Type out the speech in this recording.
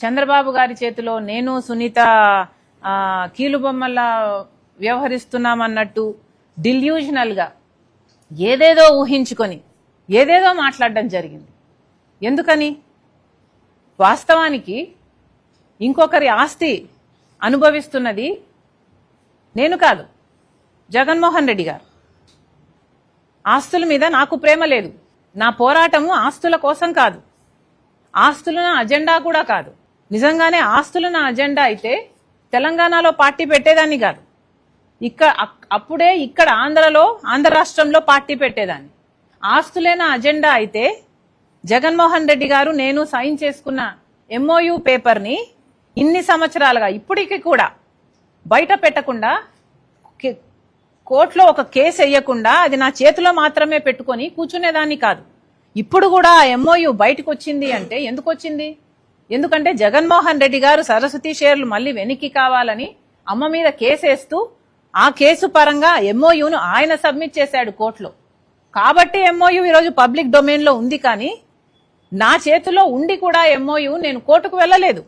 చంద్రబాబు గారి చేతిలో నేను సునీత కీలుబొమ్మల్లా వ్యవహరిస్తున్నామన్నట్టు డిల్యూజనల్ గా ఏదేదో ఊహించుకొని ఏదేదో మాట్లాడడం జరిగింది. ఎందుకని? వాస్తవానికి ఇంకొకరి ఆస్తి అనుభవిస్తున్నది నేను కాదు, జగన్మోహన్ రెడ్డి గారు. ఆస్తుల మీద నాకు ప్రేమ లేదు. నా పోరాటము ఆస్తుల కోసం కాదు, ఆస్తులు నా అజెండా కూడా కాదు. నిజంగానే ఆస్తులు నా అజెండా అయితే తెలంగాణలో పార్టీ పెట్టేదాన్ని కాదు. అప్పుడే ఇక్కడ ఆంధ్ర రాష్ట్రంలో పార్టీ పెట్టేదాన్ని. ఆస్తులే నా అజెండా అయితే జగన్మోహన్ రెడ్డి గారు నేను సైన్ చేసుకున్న MOU పేపర్ని ఇన్ని సంవత్సరాలుగా ఇప్పటికీ కూడా బయట పెట్టకుండా, కోర్టులో ఒక కేసు వేయకుండా అది నా చేతిలో మాత్రమే పెట్టుకొని కూర్చునేదాన్ని కాదు. ఇప్పుడు కూడా MOU బయటకు వచ్చింది అంటే ఎందుకు వచ్చింది? ఎందుకంటే జగన్మోహన్ రెడ్డి గారు సరస్వతి షేర్లు మళ్ళీ వెనక్కి కావాలని అమ్మ మీద కేసేస్తూ ఆ కేసు పరంగా MOUను ఆయన సబ్మిట్ చేశాడు కోర్టులో. కాబట్టి MOU ఈరోజు పబ్లిక్ డొమైన్ లో ఉంది. కానీ నా చేతిలో ఉండి కూడా MOU నేను కోర్టుకు వెళ్ళలేదు.